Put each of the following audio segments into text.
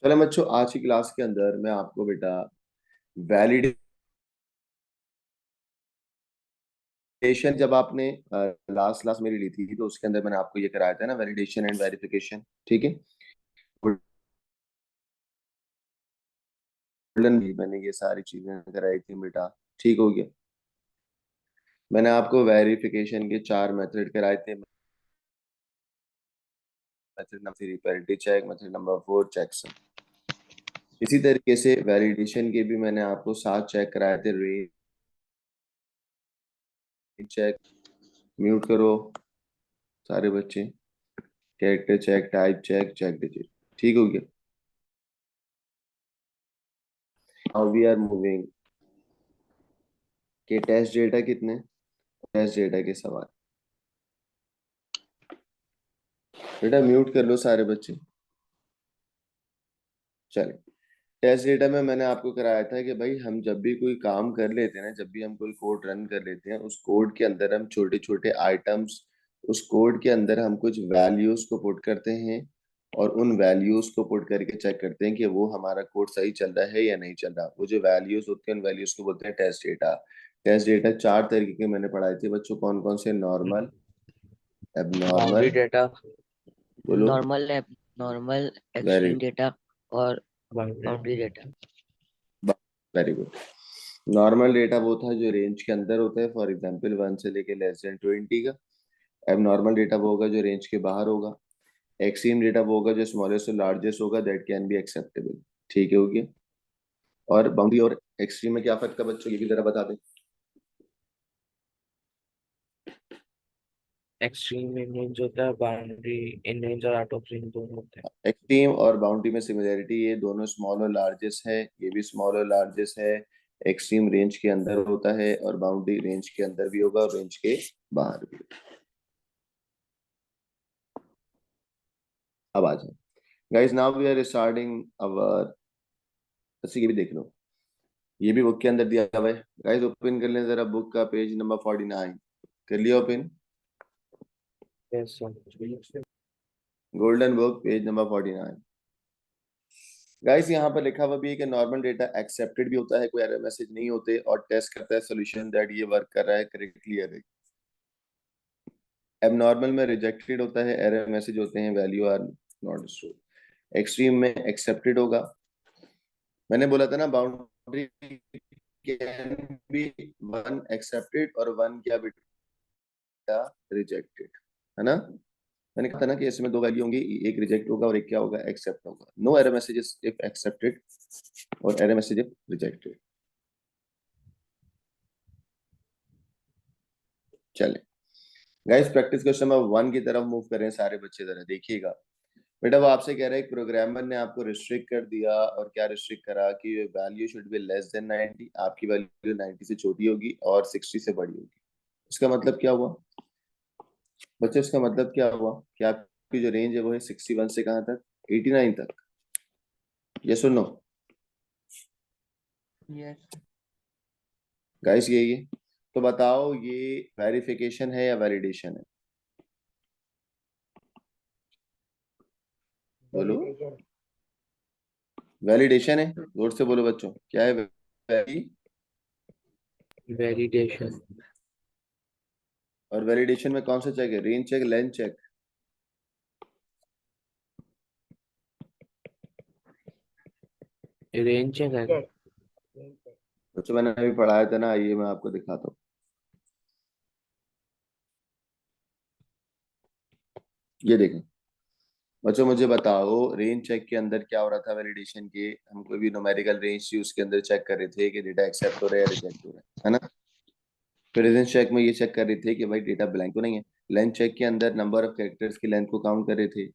चलो बच्चों, आज की क्लास के अंदर मैं आपको बेटा वैलिडेशन, जब आपने लास्ट क्लास मेरी ली थी तो उसके अंदर मैंने आपको ये कराया था ना, वैलिडेशन एंड वेरिफिकेशन। ठीक है। गोल्डन भी मैंने ये सारी चीजें कराई थी बेटा। ठीक हो गया। मैंने आपको वेरिफिकेशन के 4 मेथड कराए थे। Method number 3 parity check, method number 4 checksum. इसी तरीके से वैलिडेशन के भी मैंने आपको 7 चेक कराए थे। रेंज चेक, म्यूट करो सारे बच्चे, character check, type check, check digit. ठीक हो गया। नाउ वी आर मूविंग के टेस्ट डेटा कितने, टेस्ट डेटा के सवाल। बेटा म्यूट कर लो सारे बच्चे। चले, टेस्ट डेटा में मैंने आपको कराया था कि भाई हम जब भी कोई काम कर लेते हैं ना, जब भी हम कोई कोड रन कर लेते हैं, उस कोड के अंदर हम छोटे छोटे आइटम्स, उस कोड के अंदर हम कुछ वैल्यूज को पुट करते हैं और उन वैल्यूज को पुट करके चेक करते हैं कि वो हमारा कोड सही चल रहा है या नहीं चल रहा। वो जो वैल्यूज होते हैं उन वैल्यूज को बोलते हैं टेस्ट डेटा। टेस्ट डेटा 4 तरीके के मैंने पढ़ाए थे बच्चों। कौन कौन से? नॉर्मल, बाउंड्री एबनॉर्मल, डेटा, बोलो, normal normal very, extreme data और boundary data. Very good. Normal data वो था जो रेंज के अंदर होता है, फॉर एग्जांपल 1 से लेके लेस देन 20 का। अब नॉर्मल डेटा वो होगा जो रेंज के बाहर होगा। एक्सट्रीम डेटा वो होगा जो स्मॉलेस्ट से लार्जेस्ट होगा, दैट कैन बी एक्सेप्टेबल। ठीक है, हो गया। और बाउंड्री और एक्सट्रीम में क्या फर्क है बच्चों, ये भी जरा बता दें। एक्सट्रीम इन रेंज होता है, बाउंड्री इन रेंज और आउट ऑफ रेंज दोनों होते हैं। एक्सट्रीम और बाउंड्री में सिमिलरिटी, ये दोनों स्मॉल और लार्जेस्ट है, ये भी स्मॉल और लार्जेस्ट है। एक्सट्रीम रेंज के अंदर होता है और बाउंड्री रेंज के अंदर भी होगा और रेंज के बाहर भी। अब आ जाए guys, now we are starting our, जैसे ये भी देख लो, ये भी बुक के अंदर दिया हुआ है। गाइस ओपन कर लें जरा बुक का पेज नंबर 49। कर लिया open? Yes sir. Golden book page number 49। Guys यहाँ पर लिखा हुआ भी है कि नॉर्मल डेटा एक्सेप्टेड भी होता है, कोई एरर मैसेज नहीं होते, और टेस्ट करता है सोल्यूशन दैट ये वर्क कर रहा है करेक्टली या नहीं। एबनॉर्मल में रिजेक्टेड होता है, एरर मैसेज होते हैं, value are not stored. Extreme में एक्सेप्टेड होगा। मैंने बोला था ना, बाउंड्री कैन बी 1 एक्सेप्टेड और 1 क्या बेटा, रिजेक्टेड, है ना। मैंने कहा था ना कि इसमें 2 वैल्यू होंगी, एक रिजेक्ट होगा और एक क्या होगा, एक्सेप्ट होगा। No error messages if accepted और एरर मैसेज इफ रिजेक्टेड। चले गाइस, प्रैक्टिस क्वेश्चन नंबर 1 की तरफ मूव करें सारे बच्चे, जरा देखिएगा। बेटा वो आपसे कह रहा है, एक प्रोग्रामर ने आपको रिस्ट्रिक्ट कर दिया, और क्या रिस्ट्रिक्ट करा कि value should be less then 90, आपकी वैल्यू 90 से छोटी होगी और 60 से बड़ी होगी। इसका मतलब क्या हुआ बच्चे, इसका मतलब क्या हुआ कि आपकी जो रेंज है वो है 61 से कहाँ तक, 89 तक। ये सुनो यस। गाइस, ये तो बताओ, ये वेरिफिकेशन है या वैलिडेशन है? बोलो। वैलिडेशन। वैलिडेशन है, जोर से बोलो बच्चों, क्या है? वैलिडेशन। और वैलिडेशन में कौन सा चेक है, range check, length check? Range है। बच्चों मैंने अभी पढ़ाया था ना, आइए मैं आपको दिखाता हूँ। ये देखें बच्चों, मुझे बताओ रेंज चेक के अंदर क्या हो रहा था। वैलिडेशन के हम कोई भी न्यूमेरिकल रेंज थी उसके अंदर चेक कर रहे थे कि डेटा एक्सेप्ट हो रहा है या रिजेक्ट हो रहा है ना। प्रेजेंस चेक में ये चेक कर रहे थे कि भाई डेटा ब्लैंक तो नहीं है। लेंथ चेक के अंदर नंबर ऑफ कैरेक्टर्स की लेंथ को काउंट कर रहे थे।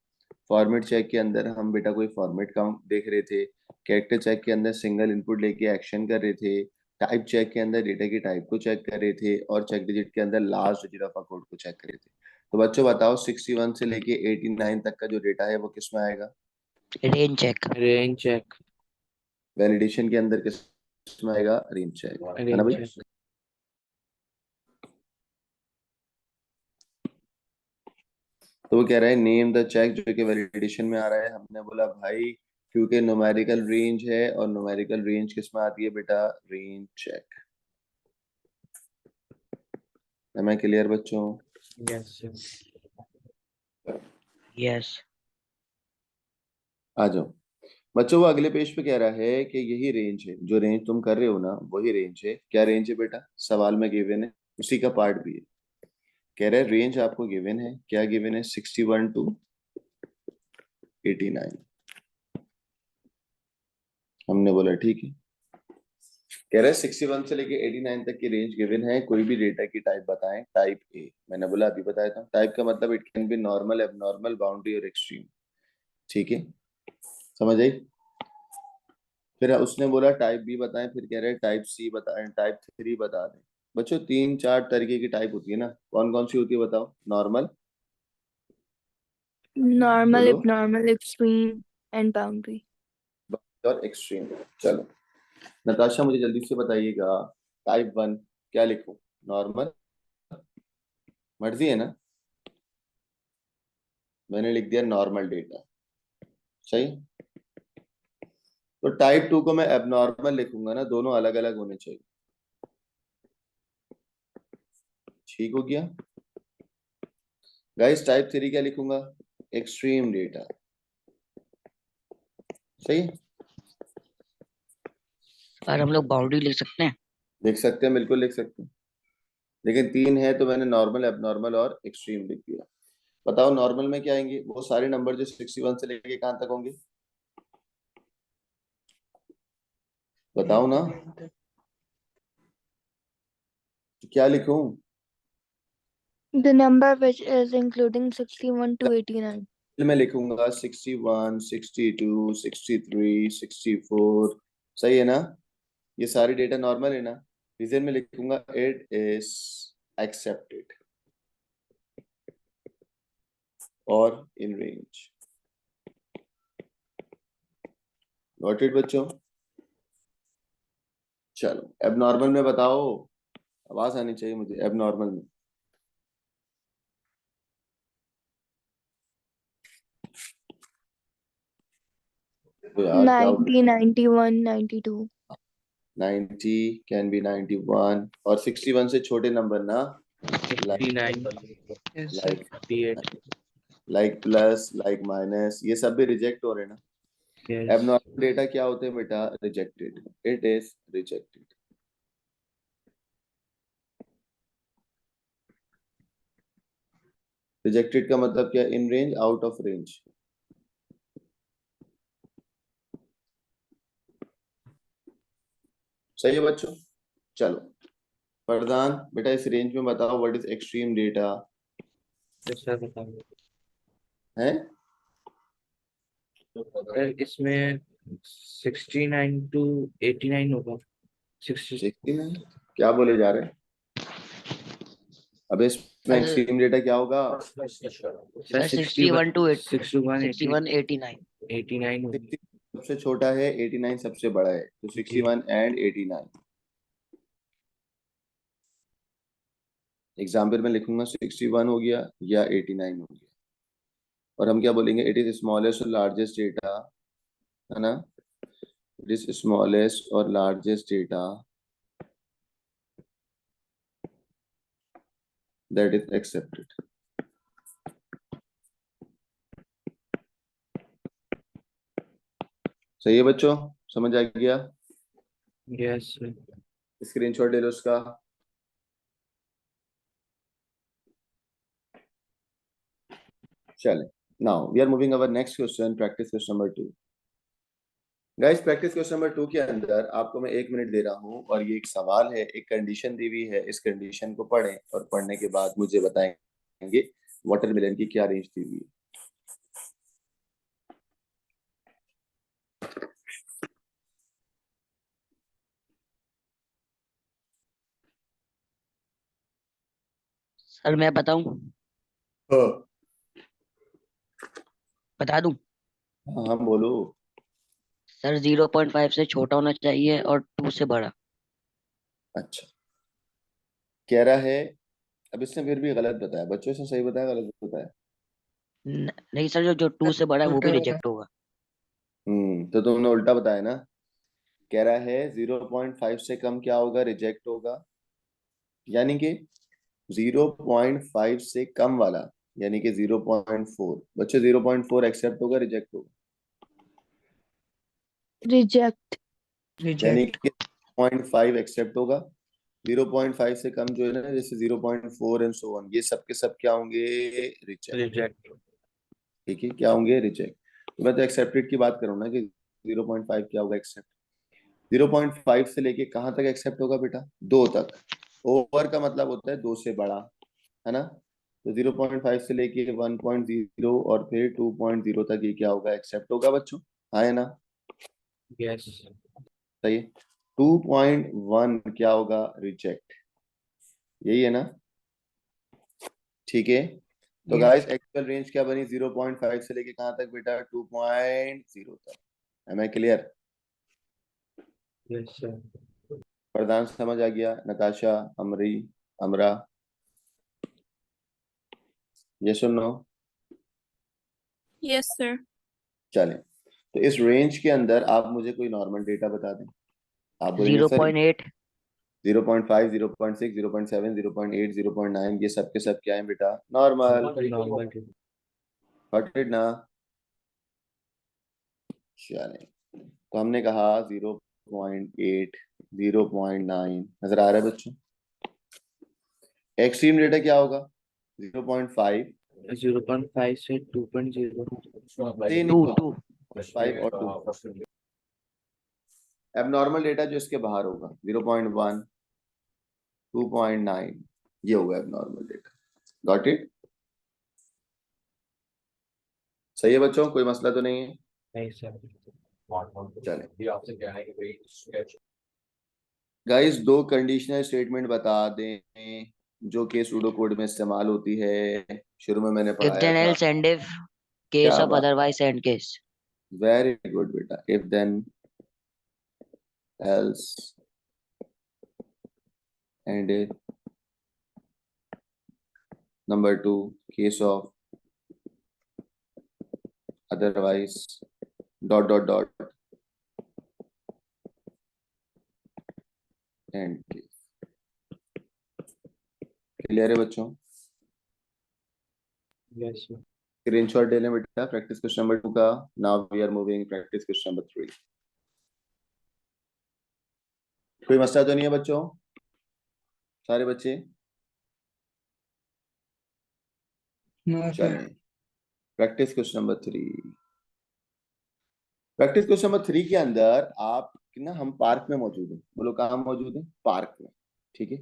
फॉर्मेट चेक के अंदर हम बेटा कोई फॉर्मेट काउंट देख रहे थे। कैरेक्टर चेक के अंदर सिंगल इनपुट लेके एक्शन कर रहे थे। टाइप चेक के अंदर डेटा की टाइप को चेक कर रहे थे, और चेक डिजिट के अंदर last digit of a code को चेक कर रहे थे। तो बच्चों बताओ, 61 से लेके 89 तक का जो डेटा है वो किस में आएगा? Range check. Range check. Validation के अंदर किस में आएगा? रेंज चेक, है ना रेंज भाई। चेक। तो वो कह रहा है नेम द चेक, जो कि वैलिडेशन में आ रहा है। हमने बोला भाई क्योंकि न्यूमेरिकल रेंज है, और न्यूमेरिकल रेंज किस में आती है बेटा? Range check. है मैं क्लियर बच्चों? Yes yes. आ जाओ बच्चों, वो अगले पेज पे कह रहा है कि यही रेंज है, जो रेंज तुम कर रहे हो ना वही रेंज है। क्या रेंज है बेटा? सवाल में गिवन है, उसी का पार्ट भी है। कह रहा है रेंज आपको गिवन है, क्या गिवन है? 61 टू 89। हमने बोला ठीक है। कह रहा है 61 से लेके 89 तक की रेंज गिवन है, कोई भी डेटा की टाइप बताएं। टाइप ए, मैंने बोला अभी बताया था। टाइप का मतलब it can be normal, abnormal, boundary और एक्सट्रीम। ठीक है, समझ आई? फिर उसने बोला टाइप बी बताएं, फिर कह रहे हैं टाइप सी बताएं, टाइप थ्री बता दें। बच्चों तीन चार तरीके की टाइप होती है ना, कौन कौन सी होती है बताओ? नॉर्मल, नॉर्मल, बोलो, एबनॉर्मल, एक्सट्रीम एंड बाउंड्री। और एक्सट्रीम। चलो नताशा मुझे जल्दी से बताइएगा, टाइप वन क्या लिखूं? नॉर्मल, मर्जी है ना? मैंने लिख दिया नॉर्मल डेटा। सही। तो टाइप टू को मैं एबनॉर्मल लिखूंगा ना, दोनों अलग अलग होने चाहिए। ठीक हो गया गाइस? टाइप थ्री क्या लिखूंगा? Extreme data. सही है? और हम लोग बाउंड्री लिख सकते हैं। लिख सकते हैं, बिल्कुल लिख सकते हैं, लेकिन तीन है तो मैंने नॉर्मल, एबनॉर्मल और एक्सट्रीम लिख दिया। बताओ नॉर्मल में क्या आएंगे? वो सारे नंबर जो 61 से लेके कहाँ तक होंगे? बताओ ना, तो क्या लिखूं? The number which is including 61 to 89. मैं लिखूंगा 61, 62, 63, 64। सही है ना? ये सारी डेटा नॉर्मल है ना? रीजन में लिखूंगा इट इज एक्सेप्टेड और इन रेंज। नोट इट बच्चों। चलो एबनॉर्मल में बताओ, आवाज आनी चाहिए मुझे एबनॉर्मल में। तो यार क्या हो 90, 91, 92. 90 कैन बी 91, और 61 से छोटे नंबर ना, 59 like 58। Like plus, like minus, ये सब भी रिजेक्ट हो रहे हैं ना। यस एबनॉर्मल डेटा क्या होते हैं बेटा? Rejected, it is rejected. Rejected का मतलब क्या? In range, out of range. सही है बच्चों? चलो प्रधान बेटा, इस रेंज में बताओ what is extreme data? Sir बताओ। है सर इसमें 69 टू 89 होगा। 60। 69? क्या बोले जा रहे हैं? अब इसमें सर एक्सट्रीम डेटा क्या होगा? Sir sir 61 to 61 61 89। 89 होगी। 60 सबसे छोटा है, 89 सबसे बड़ा है, तो जी 61 एंड 89। एग्जाम्पल में लिखूंगा 61 हो गया या 89 हो गया। और हम क्या बोलेंगे? इट इज स्मॉलेस्ट और लार्जेस्ट डेटा, है ना? इट इज स्मॉलेस्ट और largest data that is accepted. सही है बच्चों? समझ आ गया? Yes sir. स्क्रीनशॉट ले लो उसका। चले, now we are moving our next question, practice question number 2। Guys practice question number 2 के अंदर आपको मैं 1 मिनट दे रहा हूं, और ये एक सवाल है, एक कंडीशन दी हुई है। इस कंडीशन को पढ़ें और पढ़ने के बाद मुझे बताएंगे वाटरमेलन की क्या रेंज दी हुई है। सर मैं बताऊं? हाँ बता दूं? हाँ हाँ, बोलो। सर 0.5 से छोटा होना चाहिए और 2 से बड़ा। अच्छा, कह रहा है, अब इसने फिर भी गलत बताया बच्चों, से सही बताया गलत बताया? नहीं सर, जो जो 2 से बड़ा है वो भी रिजेक्ट होगा। तो तुमने उल्टा बताया ना। कह रहा है 0.5 से कम क्या होगा, रिजेक्ट होगा। यानी कि 0.5 से कम वाला, यानी कि 0.4। बच्चे 0.4 एक्सेप्ट होगा, रिजेक्ट होगा? Reject. यानी रिजेक्ट। कि 0.5 एक्सेप्ट होगा। 0.5 से कम जो है ना, जैसे 0.4 एंड सो ऑन, ये सब के सब क्या होंगे, रिजेक्ट। रिजेक्ट। ठीक है, क्या होंगे, रिजेक्ट। तो मैं तो एक्सेप्टेड की बात करूँ ना कि 0.5 क्या होगा, एक्सेप्ट। 0.5 से लेके कहाँ तक एक्सेप्ट होगा बेटा, 2 तक। ओवर का मतलब होता है 2 से बड़ा, है ना। तो 0.5 से लेके 1.0 और फिर 2.0 तक ये क्या होगा, एक्सेप्ट होगा बच्चों। हाँ है ना, यस। सही है। 2.1 क्या होगा, रिजेक्ट। यही है ना, ठीक है। तो गाइस एक्चुअल रेंज क्या बनी, 0.5 से लेके कहाँ तक बेटा, 2.0 तक। है मैं क्लियर? Yes sir. प्रधान समझ आ गया, नताशा, अमरी, अमरा, ये सुनो। Yes, sir. चलें, तो इस रेंज के अंदर आप मुझे कोई नॉर्मल डेटा बता दें। आप बोलेंगे सर 0.8। 0.5, 0.6, 0.7, 0.8, 0.9, ये सब के सब क्या है बेटा, नॉर्मल। नॉर्मल। गॉट इट ना। चलें, तो हमने कहा 0.8, 0.9 नजर आ रहा है बच्चों। एक्सट्रीम डेटा क्या होगा, 0.5 0.5 से 2.0। से नहीं, टू टू 5 और 2। अब नॉर्मल डेटा जो इसके बाहर होगा 0.1, 2.9, ये होगा अब नॉर्मल डेटा। गॉट इट, सही है बच्चों, कोई मसला तो नहीं है? नहीं सर। चलें गाइस, 2 कंडीशनल स्टेटमेंट बता दें जो कि सूडो कोड में इस्तेमाल होती है, शुरू में मैंने इफ पढ़ाया देन था। एल्स एंड इफ केस क्या ऑफ बात, otherwise end case. Very good बेटा। If then else end if, number 2 case of otherwise dot dot dot end case. Clear है बच्चों? Yes sir. स्क्रीनशॉट ले लें बेटा प्रैक्टिस क्वेश्चन नंबर 2 का। Now we are moving practice question number 3। कोई मसला तो नहीं है बच्चों, सारे बच्चे? चलें, practice question number 3। Practice question number 3 के अंदर आप ना, हम पार्क में मौजूद हैं। बोलो कहाँ मौजूद है, पार्क में। ठीक है,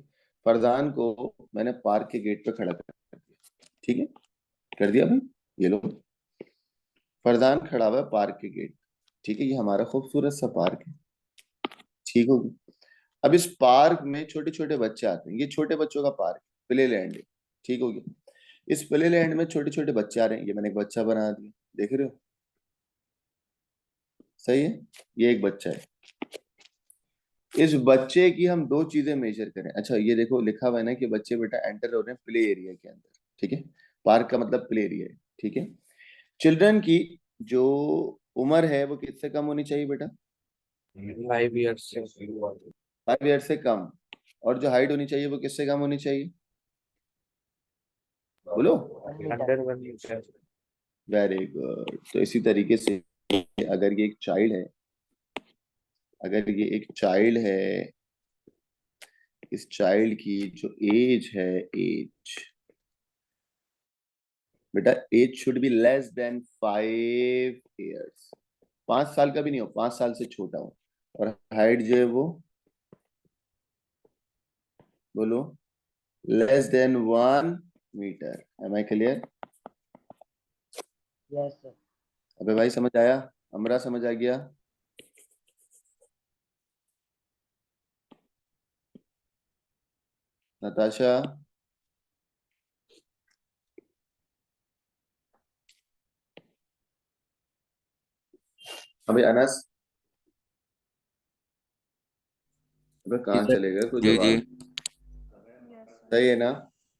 फरजान को मैंने पार्क के गेट पे खड़ा कर दिया। ठीक है, कर दिया भाई, ये लो, फरजान खड़ा हुआ है पार्क के गेट। ठीक है, ये हमारा खूबसूरत सा पार्क है। ठीक होगी। अब इस पार्क में छोटे छोटे बच्चे आते हैं, ये छोटे बच्चों का पार्क, प्ले लैंड है। ठीक होगी। इस प्ले लैंड में छोटे छोटे बच्चे आ रहे हैं, ये मैंने एक बच्चा बना दिया, देख रहे हो, सही है। ये एक बच्चा है। इस बच्चे की हम 2 चीजें मेजर करें। अच्छा ये देखो लिखा हुआ है ना कि बच्चे बेटा एंटर हो रहे हैं प्ले एरिया के अंदर। ठीक है, पार्क का मतलब प्ले एरिया है। ठीक है, चिल्ड्रन की जो उम्र है वो किससे कम होनी चाहिए बेटा, 5 ईयर्स से। 5 ईयर से कम। और जो हाइट होनी चाहिए वो किससे कम होनी चाहिए, बोलो। Under 1 metre. Very good. तो इसी तरीके से अगर ये एक चाइल्ड है, अगर ये एक चाइल्ड है, इस चाइल्ड की जो एज है, एज बेटा, age should be less than 5 years. 5 साल का भी नहीं हो, 5 साल से छोटा हो। और हाइट जो है वो, बोलो, less than 1 metre. Am I clear? Yes sir. अबे भाई समझ आया, अमरा समझ आ गया, नताशा, अबे अनस, अबे कहाँ चले गए, कोई जी जी। जवाब। सही है ना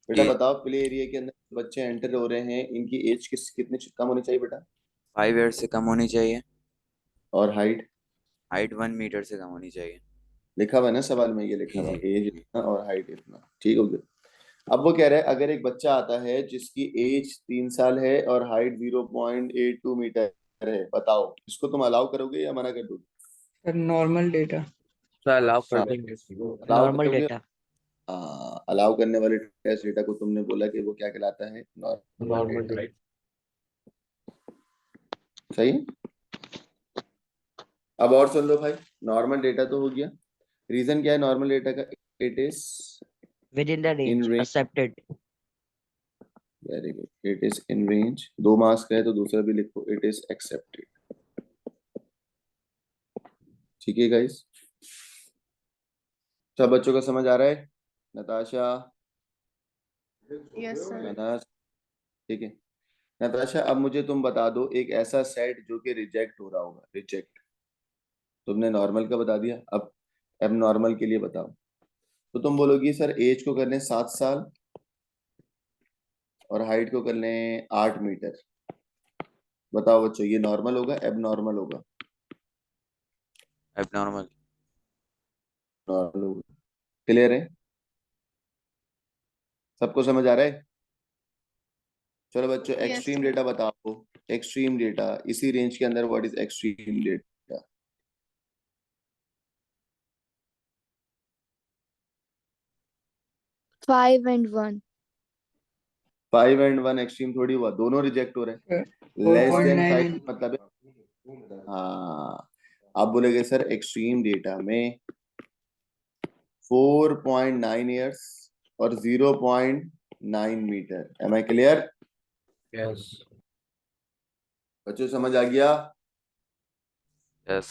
बेटा? जी बताओ, प्ले एरिया के अंदर बच्चे एंटर हो रहे हैं, इनकी एज कितनी कम होनी चाहिए बेटा, 5 ईयर से कम होनी चाहिए। और हाइट हाइट 1 मीटर से कम होनी चाहिए। लिखा हुआ है ना सवाल में, ये लिखा जी हुआ जी एज इतना और हाइट इतना, ठीक हो गया। अब वो कह रहा है अगर एक बच्चा आता है जिसकी एज 3 साल है और हाइट 0.82 मीटर है, बताओ इसको तुम अलाउ करोगे या मना कर दोगे? Sir normal data. Sir allow कर हाँ, देंगे। अलाउ नॉर्मल करोगे। डेटा। हाँ, अलाउ करने वाले टेस्ट डेटा को तुमने बोला कि वो क्या कहलाता है, नॉर्मल नॉर्मल डेटा। डेटा। सही है? अब और सुन लो भाई, नॉर्मल डेटा तो हो गया। रीजन क्या है नॉर्मल डेटा का? It is with in the in range range. Accepted. Very good, it is in range. 2 marks का है तो दूसरा भी लिखो, इट इज एक्सेप्टेड। ठीक है गाइस, सब बच्चों का समझ आ रहा है? Natasha, Yes, sir. नताश, ठीक है। नताशा अब मुझे तुम बता दो एक ऐसा सेट जो कि रिजेक्ट हो रहा होगा। रिजेक्ट तुमने नॉर्मल का बता दिया, अब एब नॉर्मल के लिए बताओ। तो तुम बोलोगी सर एज को कर लें 7 साल और हाइट को कर लें 8 मीटर। बताओ बच्चों, ये नॉर्मल होगा एब नॉर्मल होगा? एबनॉर्मल। नॉर्मल होगा। क्लियर है? सबको समझ आ रहा है? चलो बच्चों, Yes, एक्सट्रीम sir. डेटा बताओ। एक्सट्रीम डेटा इसी रेंज के अंदर, what is extreme data? 5 and 1. 5 and 1 extreme थोड़ी हुआ, दोनों रिजेक्ट हो रहे हैं। लेस देन 5 मतलब है, हाँ। आप बोलेगे सर एक्सट्रीम डेटा में 4.9 ईयर्स और 0.9 metre. Am I clear? Yes. बच्चों समझ आ गया? यस।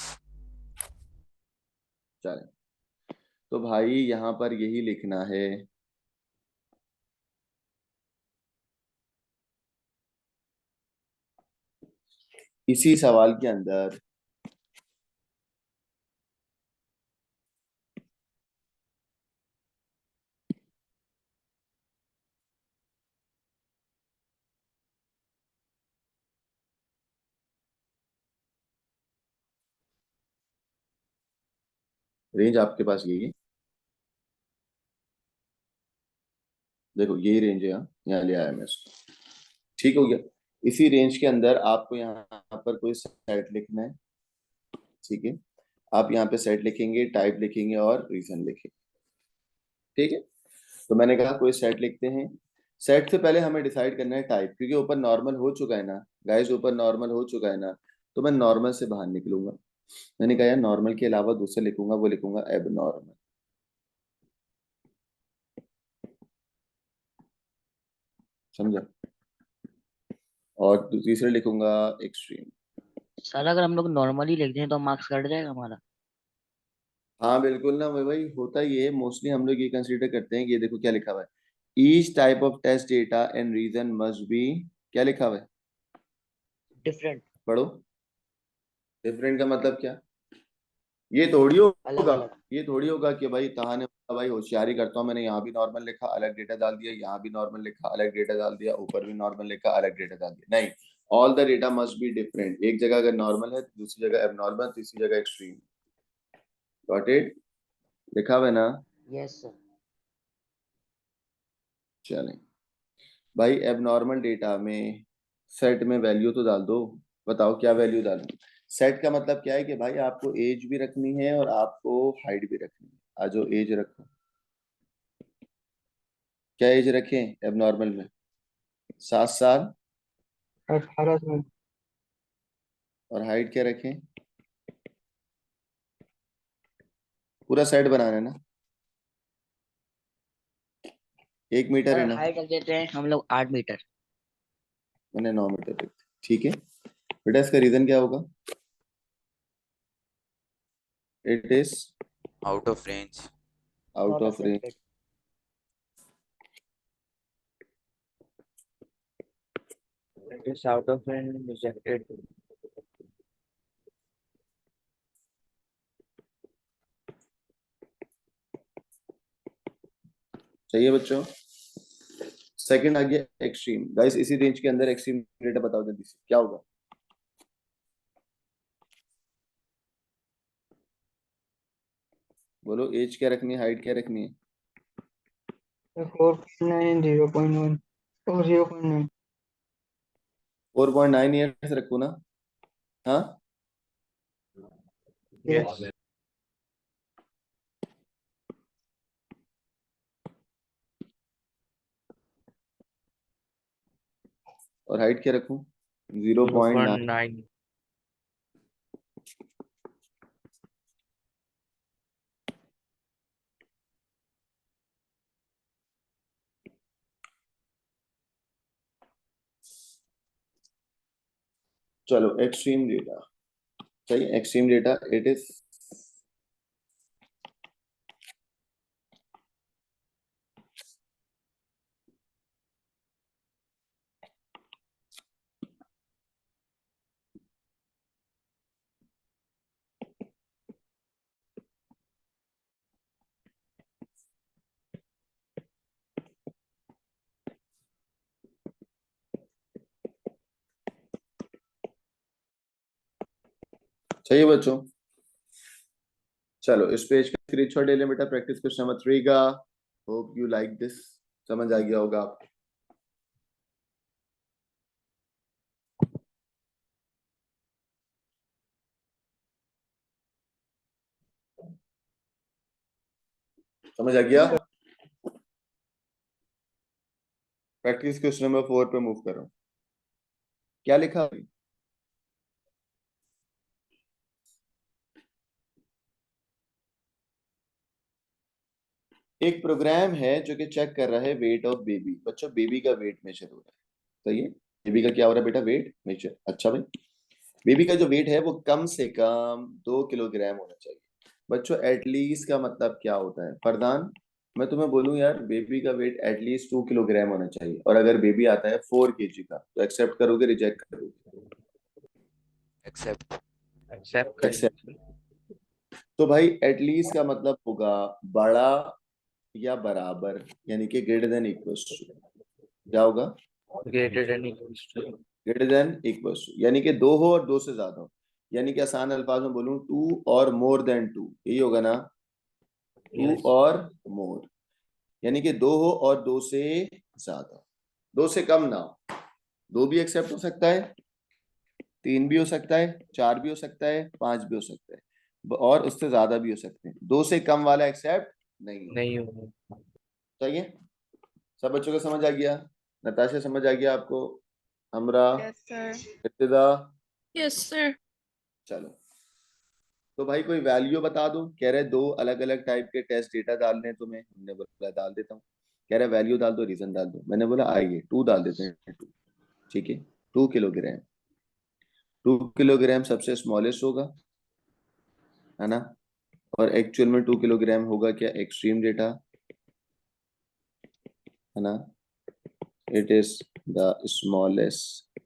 चले, तो भाई यहाँ पर यही लिखना है। इसी सवाल के अंदर रेंज आपके पास यही है, देखो यही रेंज है, यहाँ ले आया मैं इसको। ठीक हो गया। इसी रेंज के अंदर आपको यहाँ पर कोई सेट लिखना है। ठीक है, आप यहाँ पे सेट लिखेंगे, टाइप लिखेंगे और रीजन लिखेंगे। ठीक है, तो मैंने कहा कोई सेट लिखते हैं। सेट से पहले हमें डिसाइड करना है टाइप, क्योंकि ऊपर नॉर्मल हो चुका है ना गाइस, ऊपर नॉर्मल हो चुका है ना, तो मैं नॉर्मल से बाहर निकलूंगा। मैंने कहा यार नॉर्मल के अलावा दूसरा लिखूंगा, वो लिखूंगा एब नॉर्मल। समझा? और तीसरा लिखूंगा एक्सट्रीम। सर अगर हम लोग नॉर्मली लिख दें तो मार्क्स कट जाएगा हमारा? हाँ बिल्कुल ना भाई, होता ही है मोस्टली। हम लोग ये कंसीडर करते हैं कि ये देखो क्या लिखा हुआ है, each type of test data and reason must be, क्या लिखा हुआ है डिफरेंट। पढ़ो। डिफरेंट का मतलब क्या? ये थोड़ी अलग होगा, अलग। ये थोड़ी होगा कि भाई तहा ने बोला, भाई होशियारी करता हूँ मैंने, यहाँ भी नॉर्मल लिखा अलग डेटा डाल दिया, यहाँ भी नॉर्मल लिखा अलग डेटा डाल दिया, ऊपर भी नॉर्मल लिखा अलग डेटा डाल दिया। नहीं, all the data must be different. एक जगह अगर नॉर्मल है, दूसरी जगह एबनॉर्मल, तीसरी जगह एक्सट्रीम। Got it? लिखा हुआ है ना? Yes sir. चलें भाई, एबनॉर्मल डेटा में सेट में वैल्यू तो डाल दो। बताओ क्या वैल्यू डालूं? सेट का मतलब क्या है कि भाई आपको एज भी रखनी है और आपको हाइट भी रखनी है। आज एज रखो, क्या एज रखें एबनॉर्मल में? 7 साल। 18 साल। और हाइट क्या रखें? पूरा सेट बनाना है ना, 1 मीटर सर है ना, हाइट रख देते हैं हम लोग 8 मीटर। मैंने 9 मीटर रख दिया। ठीक है बेटा, इसका रीजन क्या होगा? It is out of range. Out not of range. Accepted. It is out of and rejected. सही है बच्चों? सेकंड आ गया एक्सट्रीम। गाइस इसी रेंज के अंदर एक्सट्रीम डेटा बताओ जल्दी से क्या होगा? बोलो एज क्या रखनी है, हाइट क्या रखनी है? 4.9 0.1 और 0.9 4.9 ईयर्स रखो ना। हाँ Yes. और हाइट क्या रखूं? 0.9। 0.9. चलो एक्सट्रीम डेटा, सही, एक्सट्रीम डेटा इट इज सही है बच्चों। चलो इस पेज का स्क्रीनशॉट ले लें बेटा, प्रैक्टिस क्वेश्चन नंबर 3 का। होप यू लाइक दिस, समझ आ गया होगा आपको। समझ आ गया? प्रैक्टिस क्वेश्चन नंबर 4 पे मूव करो। क्या लिखा है? एक प्रोग्राम है जो कि चेक कर रहा है वेट ऑफ बेबी। बच्चों बेबी का वेट मेजर हो रहा है, सही है। बेबी का क्या हो रहा है बेटा? Weight measure. अच्छा भाई, बेबी का जो वेट है वो कम से कम 2 किलोग्राम होना चाहिए। बच्चों एटलीस्ट का मतलब क्या होता है? फरदान, मैं तुम्हें बोलूं यार बेबी का वेट एटलीस्ट 2 किलोग्राम होना चाहिए, और अगर बेबी आता है 4 kg का, तो एक्सेप्ट करोगे रिजेक्ट करोगे? एक्सेप्ट। Accept accept. करेंगे. तो भाई एटलीस्ट का मतलब होगा बड़ा या बराबर, यानी कि ग्रेटर देन इक्वल्स टू। क्या होगा? Greater than equals to. Greater than equals to, यानी कि 2 हो और 2 से ज्यादा हो। यानी कि आसान अल्फाज में बोलूं 2 और मोर देन 2, यही होगा ना? 2 Yes. और मोर, यानी कि 2 हो और 2 से ज्यादा। 2 से कम ना हो। 2 भी एक्सेप्ट हो सकता है, 3 भी हो सकता है, 4 भी हो सकता है, 5 भी हो सकता है, और उससे ज्यादा भी हो सकते हैं। 2 से कम वाला एक्सेप्ट नहीं होगा। नहीं होगा. सही है? सब बच्चों को समझ आ गया? नताशा समझ आ गया आपको? हमरा, Yes, sir. इब्तिदा? Yes, sir. चलो तो भाई कोई वैल्यू बता दो। कह रहे 2 अलग अलग टाइप के टेस्ट डेटा डालने हैं तुम्हें। हमने बोला डाल देता हूँ। कह रहे वैल्यू डाल दो, रीजन डाल दो। मैंने बोला आइए 2 डाल देते हैं। 2, ठीक है। 2 किलोग्राम। 2 किलोग्राम सबसे स्मॉलेस्ट होगा, है ना? और एक्चुअल में 2 किलोग्राम होगा क्या? एक्सट्रीम डेटा, है ना? It is the smallest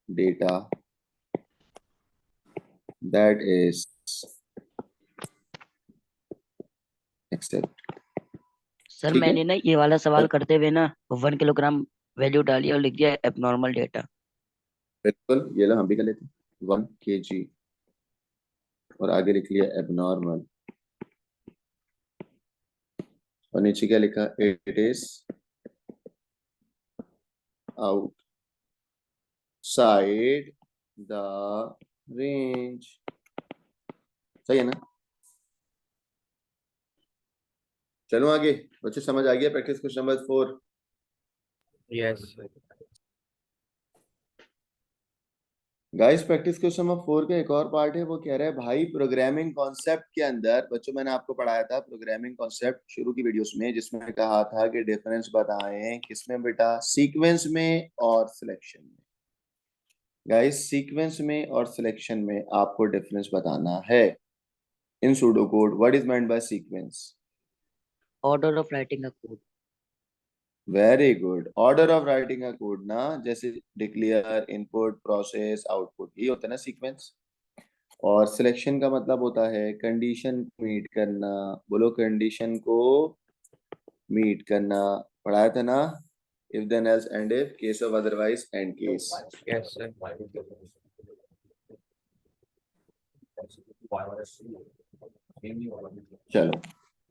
data that is accept. Sir ठीक है, मैंने ना ये वाला सवाल करते हुए ना 1 किलोग्राम वैल्यू डाली और लिख दिया एबनॉर्मल डेटा। बिल्कुल। ये लो हम भी कर लेते हैं 1 kg, और आगे लिख लिया एबनॉर्मल, और नीचे क्या लिखा? It is outside the range. सही है ना? चलो आगे। बच्चे समझ आ गया? Practice question number 4। Yes. Guys practice question number 4 का एक और पार्ट है। वो कह रहा है भाई प्रोग्रामिंग कॉन्सेप्ट के अंदर, बच्चों मैंने आपको पढ़ाया था प्रोग्रामिंग कॉन्सेप्ट शुरू की वीडियोस में, जिसमें कहा था कि डिफरेंस बताएं किसमें बेटा? सीक्वेंस में और सिलेक्शन में। गाइस सीक्वेंस में और सिलेक्शन में आपको डिफरेंस बताना है। In pseudo code what is meant by sequence? Order of writing a code. Very good, order of writing a code ना। जैसे डिक्लेयर, इनपुट, प्रोसेस, आउटपुट, ये होता है ना सीक्वेंस। और सिलेक्शन का मतलब होता है कंडीशन मीट करना। बोलो कंडीशन को मीट करना। पढ़ाया था ना? If then else end if, case of otherwise, end case. Yes, sir. चलो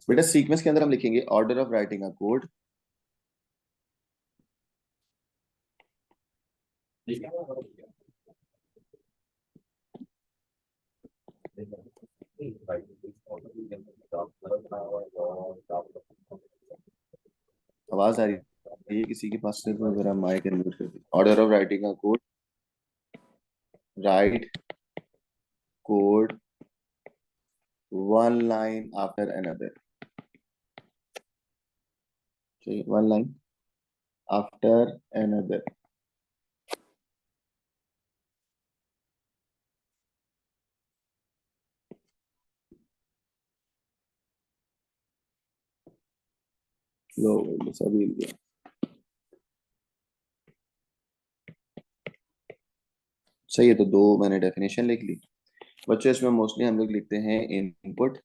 बेटा, सीक्वेंस के अंदर हम लिखेंगे order of writing a code, आवाज आ रही है किसी के पास से? तो जरा माइक अनम्यूट कर दीजिए। Order of writing a code, right code one line after another, one line after another. लो सभी लिया। सही है, तो दो मैंने डेफिनेशन लिख ली बच्चों। इसमें मोस्टली हम लोग लिखते हैं इनपुट,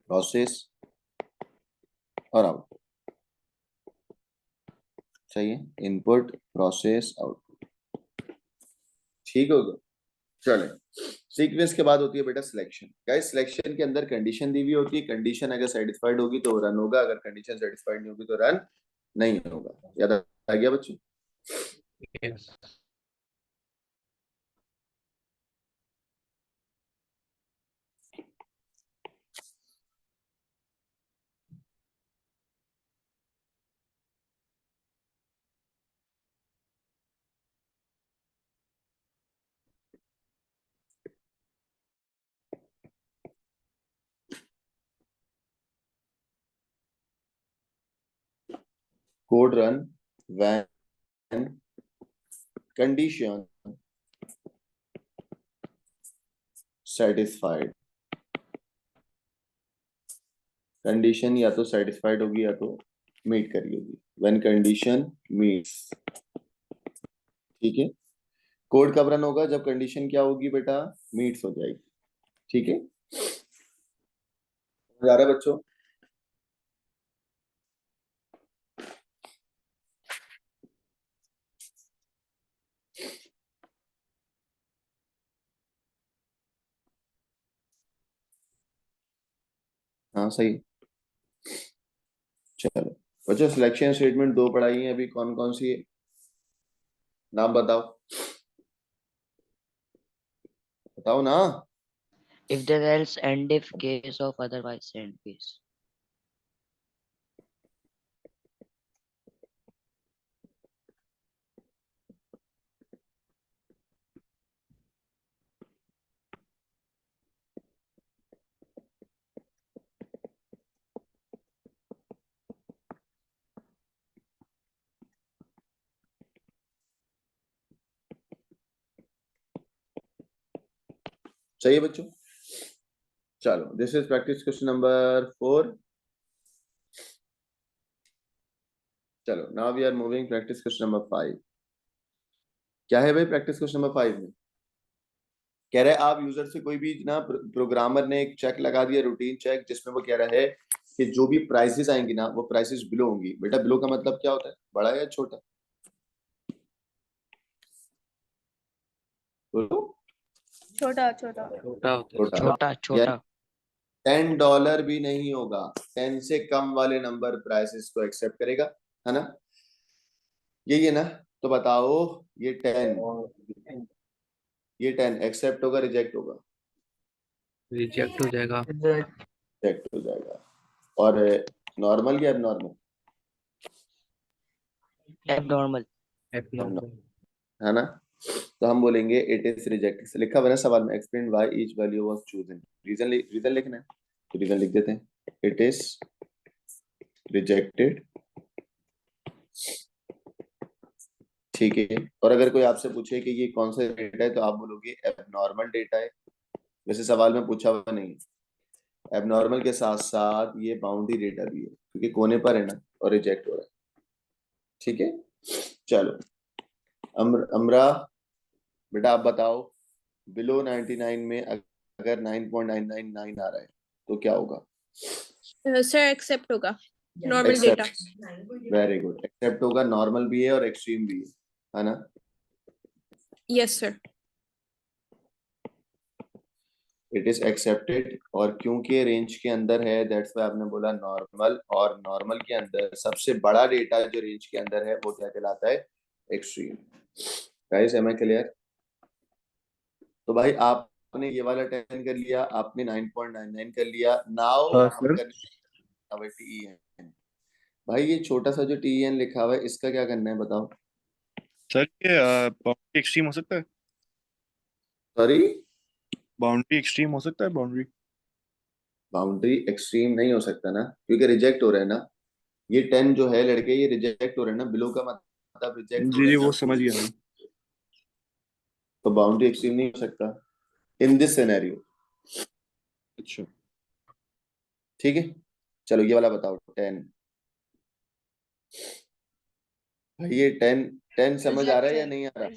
प्रोसेस और आउटपुट। सही है, इनपुट प्रोसेस आउटपुट। ठीक होगा। चले, सीक्वेंस के बाद होती है बेटा सिलेक्शन। गाइस, सिलेक्शन के अंदर कंडीशन दी हुई होती है। कंडीशन अगर सेटिस्फाइड होगी तो रन होगा, अगर कंडीशन सेटिस्फाइड नहीं होगी तो रन नहीं होगा। याद आ गया बच्चों? Yes. Code run when condition satisfied. Condition या तो सेटिस्फाइड होगी या तो मीट करी होगी। When condition meets. ठीक है, कोड कब रन होगा? जब कंडीशन क्या होगी बेटा? मीट्स हो जाएगी। ठीक है, समझ आ रहा है बच्चों? हाँ सही। चलो बच्चों, सिलेक्शन स्टेटमेंट दो पढ़ाई है अभी। कौन कौन सी है? नाम बताओ, बताओ ना। If then else and if case of otherwise and case. चाहिए बच्चों? चलो, this is practice question number 4। चलो, now we are moving practice question number 5। क्या है भाई प्रैक्टिस क्वेश्चन नंबर 5 में? कह रहा है आप यूजर से कोई भी ना, प्रोग्रामर ने एक चेक लगा दिया, रूटीन चेक, जिसमें वो कह रहा है कि जो भी प्राइसेस आएंगी ना वो प्राइसेस बिलो होंगी। बेटा बिलो का मतलब क्या होता है? बड़ा या छोटा? बोलो। छोटा छोटा छोटा होता है। छोटा। छोटा छोटा। $10 भी नहीं होगा। 10 से कम वाले नंबर प्राइसेस को एक्सेप्ट करेगा, है ना? यही है ना? तो बताओ, ये 10 एक्सेप्ट होगा, रिजेक्ट होगा? रिजेक्ट हो जाएगा। रिजेक्ट हो जाएगा। और नॉर्मल या एबनॉर्मल? Abnormal. एबनॉर्मल। है ना? तो हम बोलेंगे इट इज रिजेक्ट। लिखा हुआ है सवाल में, explain why each value was chosen. Reason लिखना है तो रीजन लिख देते हैं, इट इज रिजेक्टेड। ठीक है, और अगर कोई आपसे पूछे कि ये कौन सा डेटा है तो आप बोलोगे एबनॉर्मल डेटा है। वैसे सवाल में पूछा हुआ नहीं, एबनॉर्मल के साथ साथ ये बाउंड्री डेटा भी है क्योंकि कोने पर है ना, और रिजेक्ट हो रहा है। ठीक है, चलो अमरा बेटा आप बताओ, बिलो 99 में अगर 9.999 आ रहा है तो क्या होगा? सर एक्सेप्ट होगा, normal data. Very good, accept होगा। नॉर्मल भी है और एक्सट्रीम भी है ना? Yes sir. It is accepted, और क्योंकि रेंज के अंदर है दैट्स वाई आपने बोला नॉर्मल, और नॉर्मल के अंदर सबसे बड़ा डेटा जो रेंज के अंदर है वो क्या कहलाता है, extreme. Guys am I clear? तो भाई आपने ये वाला 10 कर लिया, आपने 9.99 कर लिया। नाउ हम कर TEN। भाई ये छोटा सा जो TEN लिखा हुआ है इसका क्या करना है बताओ? सर ये बाउंड्री एक्सट्रीम हो सकता है, सॉरी, बाउंड्री एक्सट्रीम हो सकता है, बाउंड्री बाउंड्री एक्सट्रीम नहीं हो सकता ना, क्योंकि रिजेक्ट हो रहा है ना। ये 10 जो है लड़के, ये रिजेक्ट हो रहे हैं ना, बिलो का मतलब रिजेक्ट हो जी रहे जी हैं वो ना। समझ गया मैं। तो बाउंड्री एक्सट्रीम नहीं हो सकता इन दिस सिनेरियो। अच्छा ठीक है, चलो ये वाला बताओ 10। भाई ये 10 समझ आ रहा है या नहीं आ रहा?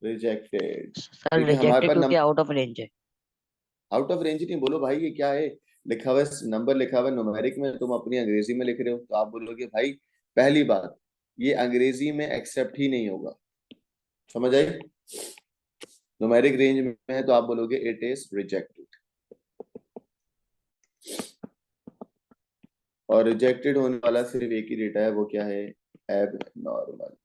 रिजेक्टेड। सर क्योंकि हमारे रिजेक्टेड पास क्योंकि आउट ऑफ रेंज है। आउट ऑफ रेंज नहीं बोलो भाई, ये क्या है लिखा हुआ है, नंबर लिखा हुआ है न्यूमेरिक में, तुम अपनी अंग्रेजी में लिख रहे हो, तो आप बोलोगे भाई पहली बात ये अंग्रेजी में एक्सेप्ट ही नहीं होगा। समझ आई? न्यूमेरिक रेंज में है तो आप बोलोगे इट इज रिजेक्टेड, और रिजेक्टेड होने वाला सिर्फ एक ही डेटा है, वो क्या है, एब नॉर्मल।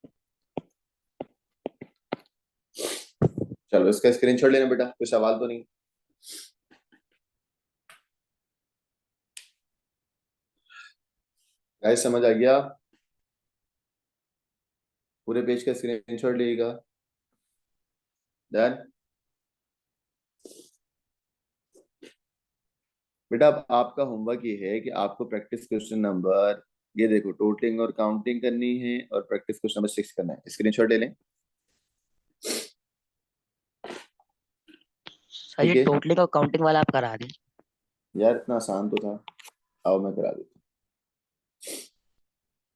चलो इसका स्क्रीनशॉट लेना बेटा, कोई सवाल तो नहीं? गाइस समझ आ गया? पूरे पेज का स्क्रीनशॉट लीजिएगा। डन बेटा, अब आपका होमवर्क ये है कि आपको प्रैक्टिस क्वेश्चन नंबर, ये देखो टोटलिंग और काउंटिंग करनी है, और प्रैक्टिस क्वेश्चन नंबर 6 करना है। स्क्रीनशॉट ले लें। सर ये ठीक है टोटलिंग और काउंटिंग वाला आप करा दें। यार, इतना आसान तो था, आओ मैं करा देता हूं।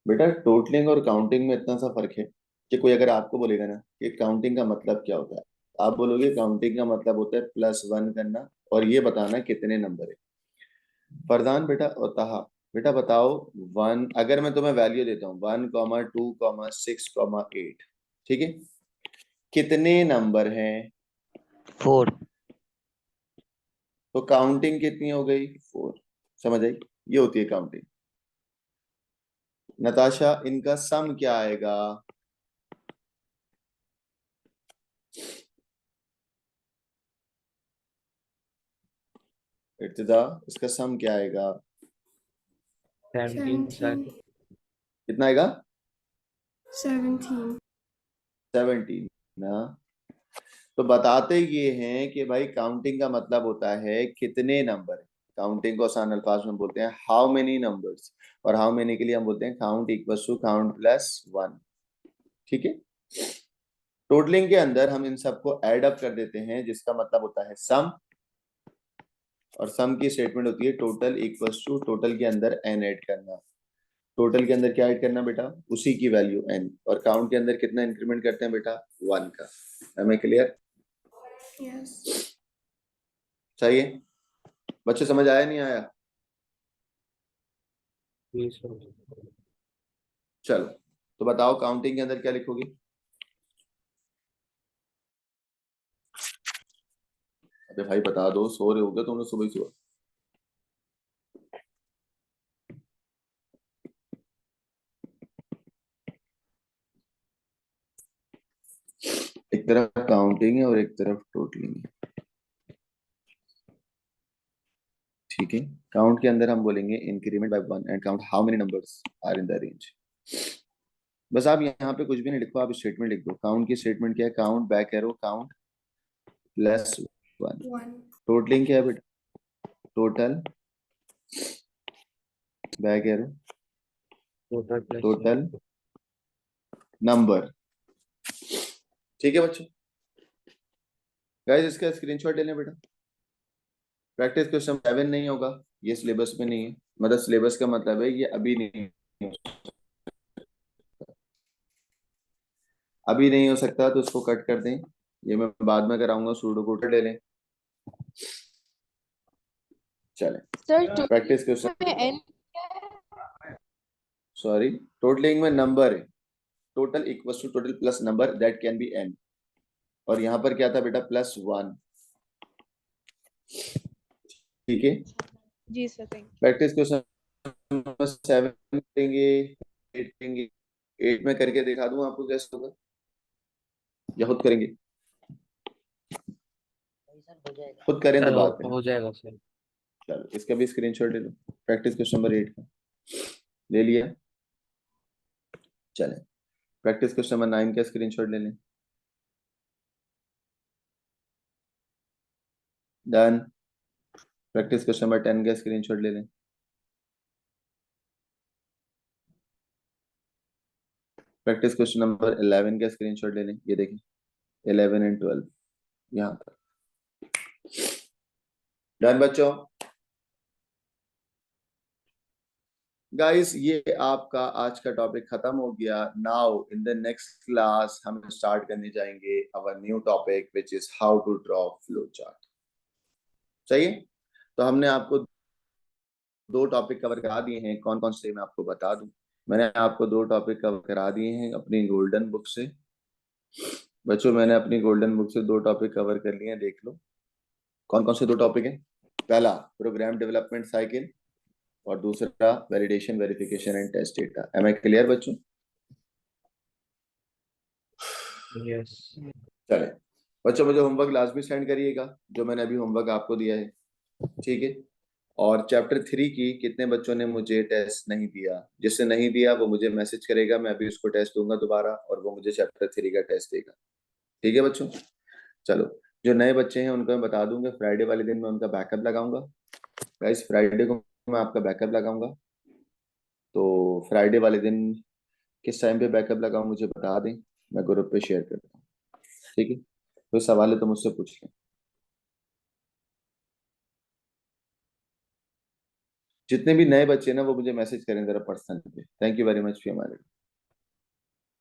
बेटा टोटलिंग और काउंटिंग में इतना सा फर्क है कि कोई अगर आपको बोलेगा ना कि काउंटिंग का मतलब क्या होता है, आप बोलोगे काउंटिंग का मतलब होता है +1 करना और ये बताना कितने नंबर है। फरदान बेटा और ताहा बेटा बताओ, 1 अगर मैं तुम्हें वैल्यू देता हूँ 1,2,6,8, ठीक है, कितने नंबर हैं? 4। तो काउंटिंग कितनी हो गई? 4। समझ आई? ये होती है काउंटिंग। नताशा इनका सम क्या आएगा? इर्तिजा इसका सम क्या आएगा? 17 सर। कितना आएगा? 17. 17 ना। तो बताते ये हैं कि भाई काउंटिंग का मतलब होता है कितने नंबर है। काउंटिंग को आसान अल्फाज में बोलते हैं हाउ मेनी नंबर्स, और हाउ मेनी के लिए हम बोलते हैं काउंट इक्वल्स टू काउंट +1। ठीक है, टोटलिंग के अंदर हम इन सबको ऐड अप कर देते हैं जिसका मतलब होता है सम, और सम की स्टेटमेंट होती है टोटल इक्वल्स टू टोटल के अंदर n ऐड करना। टोटल के अंदर क्या ऐड करना बेटा? उसी की वैल्यू n, और काउंट के अंदर कितना इंक्रीमेंट करते हैं बेटा? 1 का। हमें क्लियर? Yes. सही है बच्चे, समझ आया नहीं आया? जी सर। चलो तो बताओ काउंटिंग के अंदर क्या लिखोगे? अबे भाई बता दो, सो रहे होगे तुम लोग सुबह ही सुबह। एक तरफ काउंटिंग है और एक तरफ टोटलिंग है। ठीक है, काउंट के अंदर हम बोलेंगे increment by 1 and count how many numbers are in the range. बस आप यहाँ पे कुछ भी नहीं लिखो, आप स्टेटमेंट लिख दो। काउंट की स्टेटमेंट क्या है? Count back arrow count +1। 1. Totalling क्या है बेटा? Total back arrow total plus total number. ठीक है बच्चों, गाइस इसका स्क्रीनशॉट ले लें बेटा। प्रैक्टिस क्वेश्चन 7 नहीं होगा, ये सिलेबस में नहीं है, मतलब सिलेबस का मतलब है ये अभी नहीं हो सकता, तो उसको कट कर दें, ये मैं बाद में कराऊंगा। सूडो कोड ले लें। चलें sir practice question. n sorry, totalling में नंबर है, total equals to total plus number that can be n, और यहाँ पर क्या था बेटा? +1। ठीक है, जी sir, thank practice question number 7 करेंगे, 8 करेंगे। 8 में करके दिखा दूं आपको कैसे होगा, या खुद करेंगे? सर हो जाएगा। खुद करें तो सर बात है। हो जाएगा सर। चलो इसका भी स्क्रीनशॉट ले लो, प्रैक्टिस क्वेश्चन नंबर 8 का ले लिया। चले प्रैक्टिस क्वेश्चन नंबर 9 का स्क्रीनशॉट ले लें। डन। प्रैक्टिस क्वेश्चन नंबर 10 का स्क्रीनशॉट ले लें। प्रैक्टिस क्वेश्चन नंबर 11 का स्क्रीनशॉट ले लें। ये देखें 11 एंड 12 यहाँ पर। डन बच्चों। गाइस ये आपका आज का टॉपिक खत्म हो गया। Now in the next class हम स्टार्ट करने जाएंगे our new topic which is how to draw flow chart. सही है, तो हमने आपको 2 टॉपिक कवर करा दिए हैं। कौन कौन से मैं आपको बता दूं। मैंने आपको 2 टॉपिक कवर करा दिए हैं अपनी गोल्डन बुक से। बच्चों मैंने अपनी गोल्डन बुक से 2 टॉपिक कवर कर लिए हैं, देख लो। कौन कौन से 2 टॉपिक हैं? पहला प्रोग्राम डेवलपमेंट साइकिल और दूसरा validation, verification and test data. Am I clear बच्चों? यस। चले बच्चों, मुझे होमवर्क लाजमी सेंड करिएगा जो मैंने अभी होमवर्क आपको दिया है, ठीक है। और चैप्टर 3 की कितने बच्चों ने मुझे टेस्ट नहीं दिया? जिसने नहीं दिया वो मुझे मैसेज करेगा, मैं अभी उसको टेस्ट दूंगा दोबारा और वो मुझे चैप्टर 3 का टेस्ट देगा, ठीक है बच्चों। चलो जो नए बच्चे हैं उनको मैं बता दूंगा, फ्राइडे वाले दिन मैं उनका बैकअप लगाऊंगा। गाइस फ्राइडे को मैं आपका बैकअप लगाऊंगा, तो फ्राइडे वाले दिन किस टाइम पे बैकअप लगाऊं मुझे बता दें, मैं ग्रुप पे शेयर करता हूँ, ठीक है। कोई सवाल है तो मुझसे पूछ लें। जितने भी नए बच्चे हैं ना वो मुझे मैसेज करें जरा पर्सनल पे। Thank you very much for हमारे